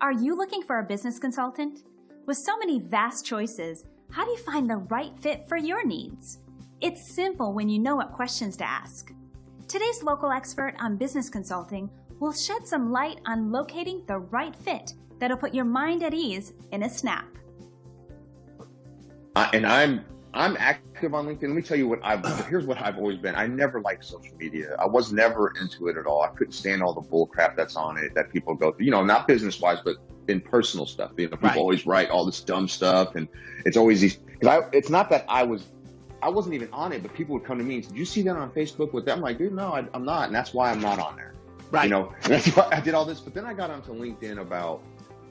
Are you looking for a business consultant? With so many vast choices, how do you find the right fit for your needs? It's simple when you know what questions to ask. Today's local expert on business consulting will shed some light on locating the right fit that'll put your mind at ease in a snap. And I'm active on LinkedIn. Let me tell you here's what I've always been. I never liked social media. I was never into it at all. I couldn't stand all the bull crap that's on it that people go through, not business wise, but in personal stuff. People always write all this dumb stuff, and it's always these, it's not that I wasn't even on it, but people would come to me and say, did you see that on Facebook with them? I'm like, dude, no, I'm not. And that's why I'm not on there. Right. And that's why I did all this. But then I got onto LinkedIn about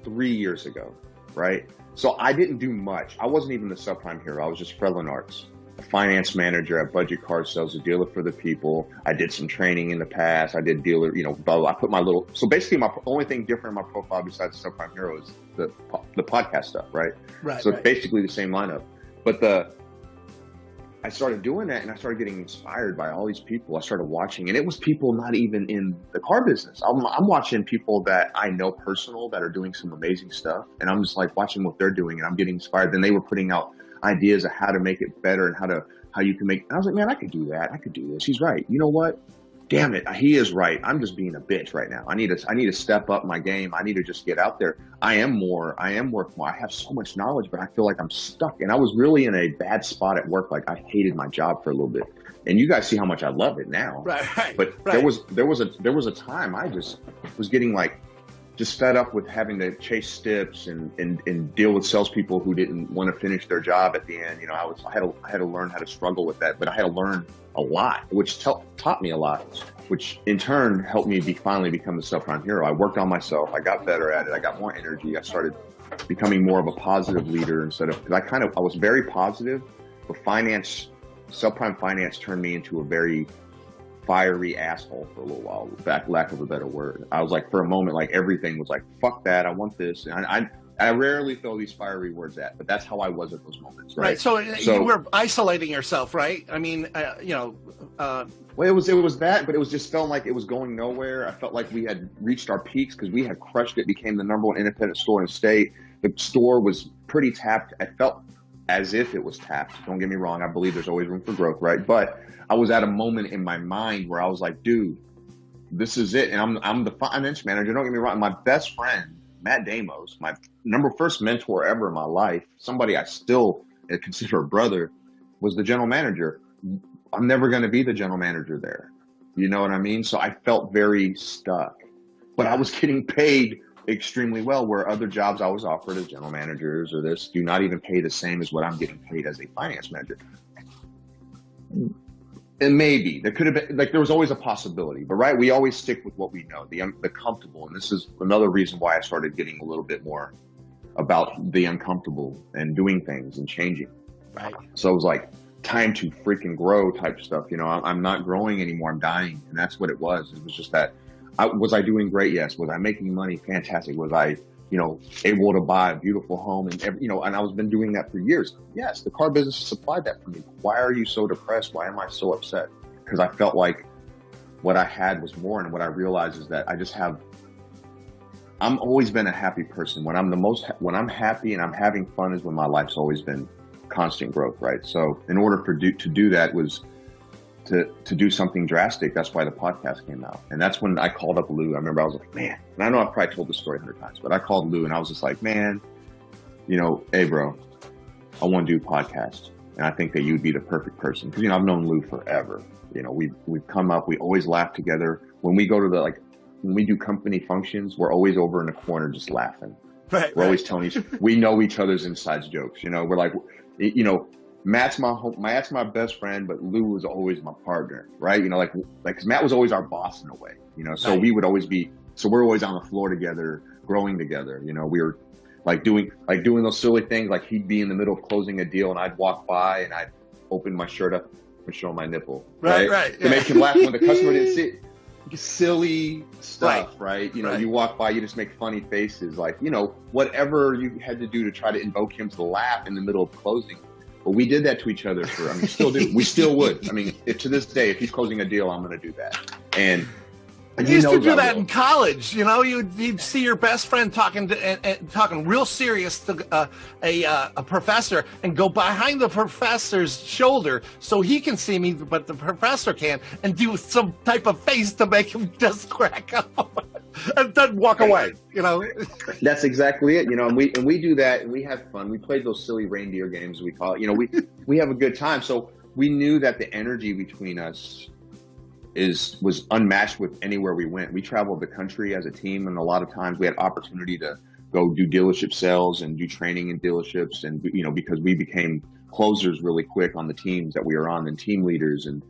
3 years ago. Right. So I didn't do much. I wasn't even the subprime hero. I was just Frelin Arts, a finance manager at Budget Car Sales, a dealer for the people. I did some training in the past. I did dealer, I put so basically my only thing different in my profile besides subprime hero is the podcast stuff. Right. So it's basically the same lineup, but I started doing that and I started getting inspired by all these people. I started watching, and it was people not even in the car business. I'm watching people that I know personal that are doing some amazing stuff. And I'm just like watching what they're doing and I'm getting inspired. Then they were putting out ideas of how to make it better and how you can make, and I was like, man, I could do that. I could do this. He's right. You know what? Damn it. He is right. I'm just being a bitch right now. I need to step up my game. I need to just get out there. I am worth more. I have so much knowledge, but I feel like I'm stuck. And I was really in a bad spot at work. Like I hated my job for a little bit. And you guys see how much I love it now. Right. But there was a time I just was getting just fed up with having to chase steps and deal with salespeople who didn't want to finish their job at the end. I had to learn how to struggle with that, but I had to learn a lot, which taught me a lot, which in turn helped me finally become the subprime hero. I worked on myself. I got better at it. I got more energy. I started becoming more of a positive leader because I was very positive, but subprime finance turned me into a very fiery asshole for a little while, lack of a better word. I was like, for a moment, like everything was like, fuck that, I want this. And I rarely throw these fiery words but that's how I was at those moments. Right. So you were isolating yourself, right? I mean, well, it was that, but it was just felt like it was going nowhere. I felt like we had reached our peaks because we had crushed it, became the #1 independent store in the state. The store was pretty tapped. I felt as if it was tapped. Don't get me wrong. I believe there's always room for growth, right? But I was at a moment in my mind where I was like, dude, this is it. And I'm the finance manager. Don't get me wrong. My best friend, Matt Damos, my first mentor ever in my life, somebody I still consider a brother, was the general manager. I'm never going to be the general manager there. You know what I mean? So I felt very stuck, but I was getting paid extremely well, where other jobs I was offered as general managers or this do not even pay the same as what I'm getting paid as a finance manager. And maybe there could have been, there was always a possibility, but right, we always stick with what we know, the comfortable. And this is another reason why I started getting a little bit more about the uncomfortable and doing things and changing. Right. So it was like time to freaking grow type stuff. I'm not growing anymore. I'm dying. And that's what it was. It was just that was I doing great? Yes. Was I making money? Fantastic. Was I, able to buy a beautiful home and and I was been doing that for years. Yes. The car business supplied that for me. Why are you so depressed? Why am I so upset? Because I felt like what I had was more. And what I realized is that I'm always been a happy person. When I'm happy and I'm having fun is when my life's always been constant growth. Right. So in order to do that was to do something drastic. That's why the podcast came out. And that's when I called up Lou. I remember I was like, man, and I know I've probably told this story 100 times, but I called Lou and I was just like, man, hey bro, I want to do a podcast. And I think that you'd be the perfect person. Cause I've known Lou forever. We've come up, we always laugh together. When we go to when we do company functions, we're always over in the corner just laughing. Right. We're always telling we know each other's inside jokes. We're like, Matt's my best friend, but Lou was always my partner, right? Cause Matt was always our boss in a way, so right. We would always we're always on the floor together, growing together. We were doing those silly things. Like he'd be in the middle of closing a deal and I'd walk by and I'd open my shirt up and show my nipple, right? Yeah. To make him laugh when the customer didn't see it. Silly stuff, right? You walk by, you just make funny faces, whatever you had to do to try to invoke him to laugh in the middle of closing. But we did that to each other still do. We still would. If to this day, if he's closing a deal, I'm going to do that. And You used to do that in college, you know. You'd see your best friend talking real serious to a professor, and go behind the professor's shoulder so he can see me, but the professor can't, and do some type of face to make him just crack up, and then walk away. You know, that's exactly it. You know, and we do that, and we have fun. We played those silly reindeer games, we call it. You know, we have a good time. So we knew that the energy between us was unmatched with anywhere we went. We traveled the country as a team, and a lot of times we had opportunity to go do dealership sales and do training in dealerships, and you know, because we became closers really quick on the teams that we were on, and team leaders, and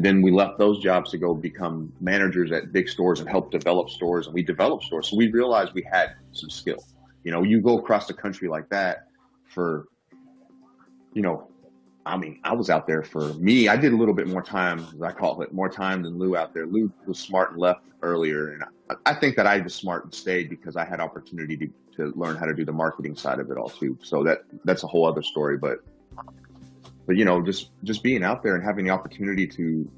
then we left those jobs to go become managers at big stores and help develop stores, and we developed stores. So we realized we had some skill. You know, you go across the country like that for, you know, I mean, I was out there for me. I did a little bit more time, as I call it, more time than Lou out there. Lou was smart and left earlier. And I think that I was smart and stayed because I had opportunity to learn how to do the marketing side of it all too. So that's a whole other story. But you know, just being out there and having the opportunity to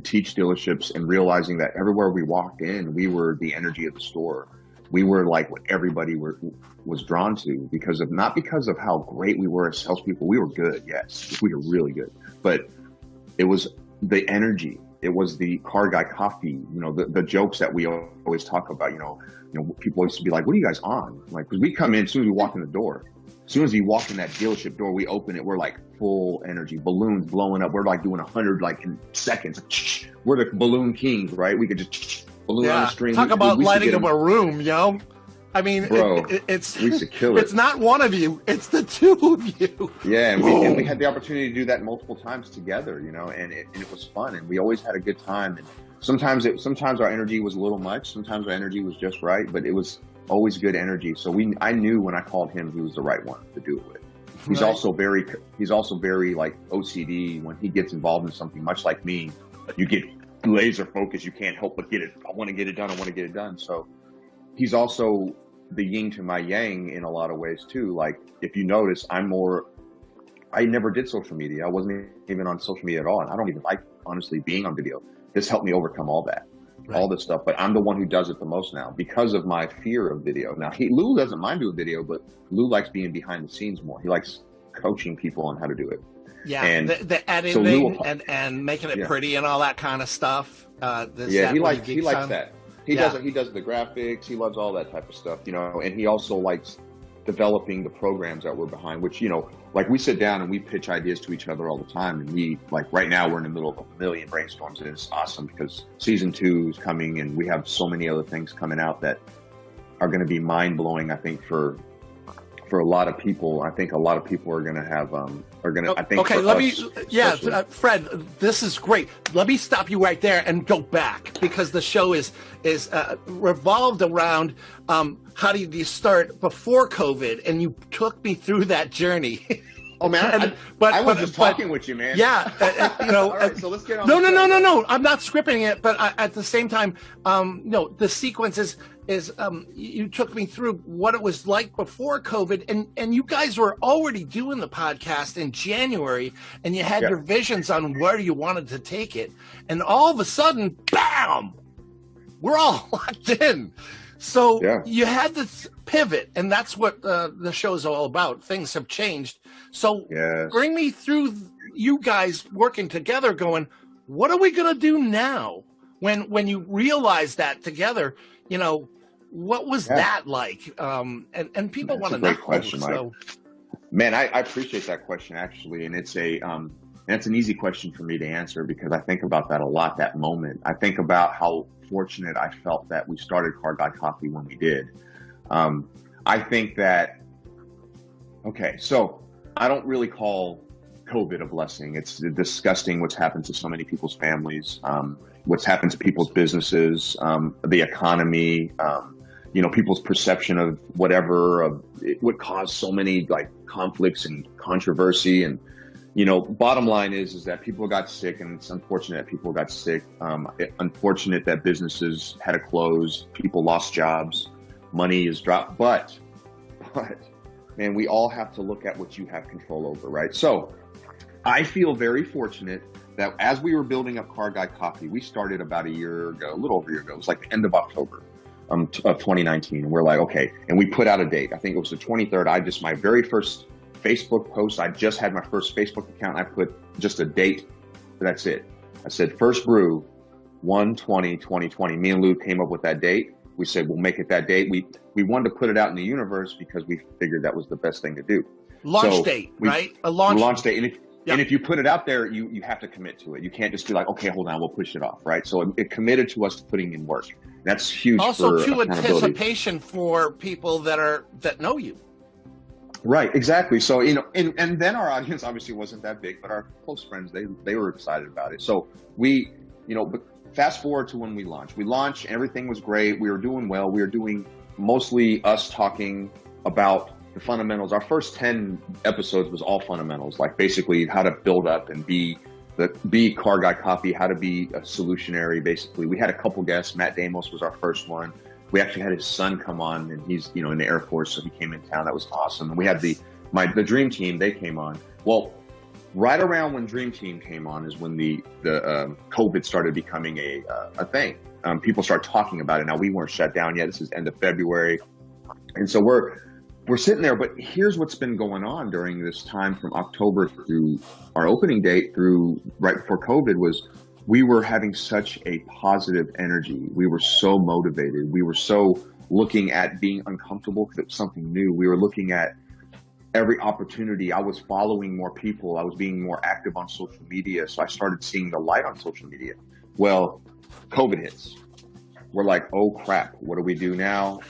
teach dealerships, and realizing that everywhere we walked in, we were the energy of the store. We were like what everybody was drawn to, not because of how great we were as salespeople. We were good, yes, we were really good, but it was the energy. It was the car guy coffee. You know, the jokes that we always talk about. You know, people used to be like, "What are you guys on?" Like, because we come in as soon as we walk in the door. As soon as we walk in that dealership door, we open it. We're like full energy, balloons blowing up. We're like doing 100 like in seconds. We're the balloon kings, right? We could just balloon on the string. Talk about lighting up a room, yo. I mean, bro, we used to kill it. It's not one of you; it's the two of you. Yeah, and we had the opportunity to do that multiple times together, you know, and it was fun, and we always had a good time. And sometimes our energy was a little much, sometimes our energy was just right, but it was always good energy. So I knew when I called him, he was the right one to do it with. He's also very like OCD. When he gets involved in something, much like me, you get laser focused. You can't help but get it. I want to get it done. I want to get it done. So he's also the yin to my yang in a lot of ways too. Like, if you notice, I never did social media. I wasn't even on social media at all. And I don't even like, honestly, being on video. This helped me overcome all that. All this stuff, but I'm the one who does it the most now because of my fear of video. Now, Lou doesn't mind doing video, but Lou likes being behind the scenes more. He likes coaching people on how to do it. Yeah, and the editing and making it pretty and all that kind of stuff. He likes that. He does the graphics. He loves all that type of stuff, you know. And he also likes developing the programs that we're behind, which, you know, like, we sit down and we pitch ideas to each other all the time. And we, like, right now we're in the middle of a million brainstorms, and it's awesome because season 2 is coming, and we have so many other things coming out that are going to be mind blowing. I think for a lot of people. I think a lot of people are going to have I think. Okay, Fred, this is great. Let me stop you right there and go back, because the show is revolved around how do you start before COVID, and you took me through that journey. Oh man, I was just talking with you, man. Yeah, you know. All right, so let's get on. No. I'm not scripting it, but at the same time, the sequence is you took me through what it was like before COVID, and you guys were already doing the podcast in January, and you had your visions on where you wanted to take it, and all of a sudden, bam, we're all locked in. So you had this pivot, and that's what the show's all about. Things have changed. So bring me through you guys working together going, what are we going to do now? When you realize that together, you know, what was that like? And people want to know. Great question, Mike. So, man, I appreciate that question, actually. And it's that's an easy question for me to answer, because I think about that a lot, that moment. I think about how fortunate I felt that we started Car Guy Coffee when we did. I think that, so I don't really call COVID a blessing. It's disgusting what's happened to so many people's families, what's happened to people's businesses, the economy, people's perception of whatever, it would cause so many like conflicts and controversy. And, bottom line is that people got sick, and it's unfortunate that people got sick. Unfortunate that businesses had to close, people lost jobs, money is dropped, but man, we all have to look at what you have control over, right? So I feel very fortunate that as we were building up Car Guy Coffee, we started about a year ago, a little over a year ago. It was like the end of October of 2019. And we're like, okay. And we put out a date. I think it was the 23rd. My very first Facebook post, I just had my first Facebook account. I put just a date. That's it. I said, first brew, 1/20/2020. Me and Lou came up with that date. We said, we'll make it that date. We wanted to put it out in the universe because we figured that was the best thing to do. Launch date, right? A launch date. And if you put it out there, you have to commit to it. You can't just be like, okay, hold on, we'll push it off, right? So it committed to us putting in work. That's huge. Also, for to anticipation for people that know you. Right, exactly. So, and then our audience obviously wasn't that big, but our close friends, they were excited about it. So but fast forward to when we launched, everything was great. We were doing well. We were doing mostly us talking about the fundamentals. Our first 10 episodes was all fundamentals, like basically how to build up and be Car Guy Coffee, how to be a solutionary. Basically, we had a couple guests. Matt Damos was our first one. We actually had his son come on, and he's in the Air Force, so he came in town. That was awesome. And we had the Dream Team. They came on. Well, right around when Dream Team came on is when the COVID started becoming a thing. People started talking about it. Now, we weren't shut down yet. This is end of February, and so we're sitting there. But here's what's been going on during this time from October through our opening date through right before COVID was we were having such a positive energy. We were so motivated. We were so looking at being uncomfortable because it was something new. We were looking at every opportunity. I was following more people. I was being more active on social media. So I started seeing the light on social media. Well, COVID hits. We're like, oh crap, what do we do now?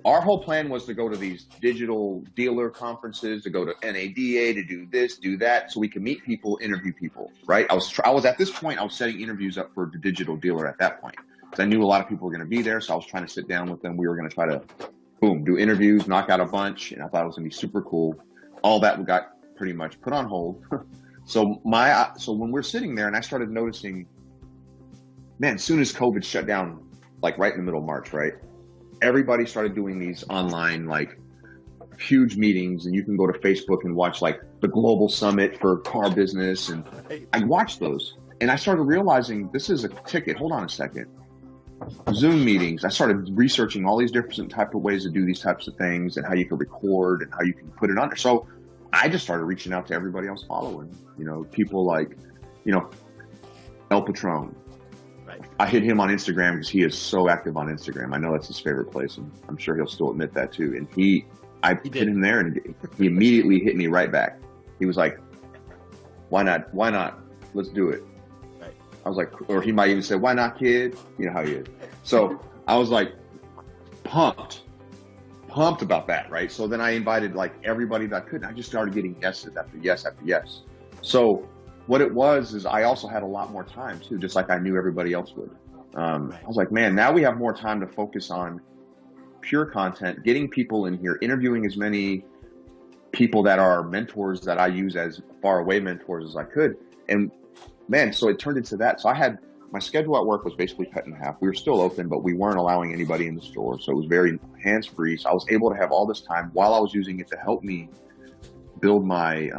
Our whole plan was to go to these digital dealer conferences, to go to NADA, to do this, do that, so we can meet people, interview people, right? I was at this point, I was setting interviews up for the digital dealer at that point, because I knew a lot of people were going to be there, so I was trying to sit down with them. We were going to try to, boom, do interviews, knock out a bunch, and I thought it was going to be super cool. All that got pretty much put on hold. So when we're sitting there, and I started noticing, man, as soon as COVID shut down, like right in the middle of March, right? Everybody started doing these online, like huge meetings, and you can go to Facebook and watch like the global summit for car business. And I watched those and I started realizing this is a ticket. Hold on a second. Zoom meetings. I started researching all these different type of ways to do these types of things and how you can record and how you can put it on there. So I just started reaching out to everybody I was following, people like, El Patron. I hit him on Instagram because he is so active on Instagram. I know that's his favorite place, and I'm sure he'll still admit that too. And I hit him there, and he immediately hit me right back. He was like, "Why not? Why not? Let's do it." Right. I was like, or he might even say, "Why not, kid?" You know how he is. So I was like, pumped about that, right? So then I invited like everybody that I could. And I just started getting yeses after yes after yes. So what it was is I also had a lot more time too, just like I knew everybody else would. I was like, man, now we have more time to focus on pure content, getting people in here, interviewing as many people that are mentors that I use as far away mentors as I could. And man, so it turned into that. So my schedule at work was basically cut in half. We were still open, but we weren't allowing anybody in the store. So it was very hands-free. So I was able to have all this time while I was using it to help me build my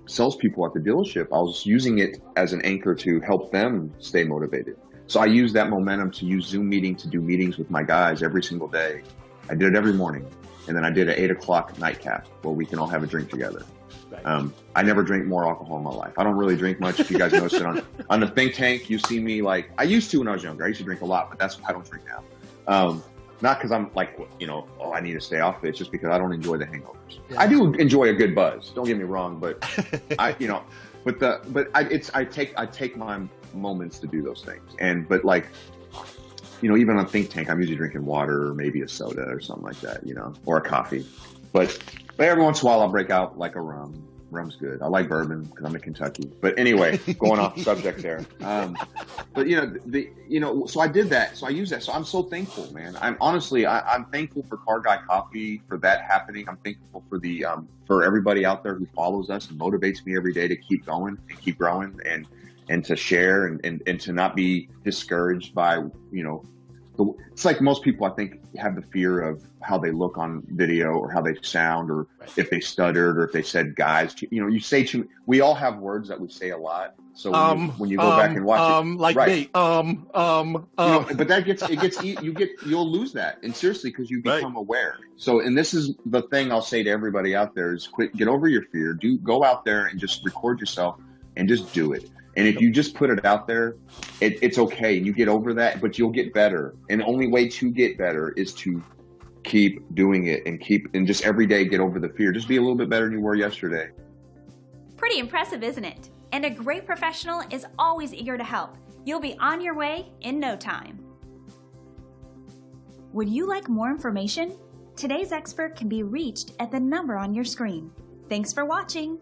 salespeople at the dealership. I was using it as an anchor to help them stay motivated. So I used that momentum to use Zoom meeting to do meetings with my guys every single day. I did it every morning. And then I did an 8 o'clock nightcap where we can all have a drink together. Right. I never drank more alcohol in my life. I don't really drink much. If you guys notice it on the think tank, you see me like, I used to when I was younger. I used to drink a lot, but I don't drink now. Not because I'm like, I need to stay off it. It's just because I don't enjoy the hangovers. Yeah. I do enjoy a good buzz. Don't get me wrong, but I take my moments to do those things. But even on think tank, I'm usually drinking water or maybe a soda or something like that, or a coffee. But every once in a while I'll break out like a rum. Rum's good. I like bourbon because I'm in Kentucky. But anyway, going off subject there. So I did that. So I use that. So I'm so thankful, man. I'm thankful for Car Guy Coffee, for that happening. I'm thankful for for everybody out there who follows us and motivates me every day to keep going and keep growing and to share and to not be discouraged by, the it's like most people, I think, have the fear of how they look on video or how they sound or if they stuttered or if they said guys. You say we all have words that we say a lot. So when you go back and watch it, like right. me, but you'll lose that. And seriously, because you become aware. So, and this is the thing I'll say to everybody out there is get over your fear. Go out there and just record yourself and just do it. And if you just put it out there, it's okay. You get over that, but you'll get better. And the only way to get better is to keep doing it and just every day get over the fear. Just be a little bit better than you were yesterday. Pretty impressive, isn't it? And a great professional is always eager to help. You'll be on your way in no time. Would you like more information? Today's expert can be reached at the number on your screen. Thanks for watching.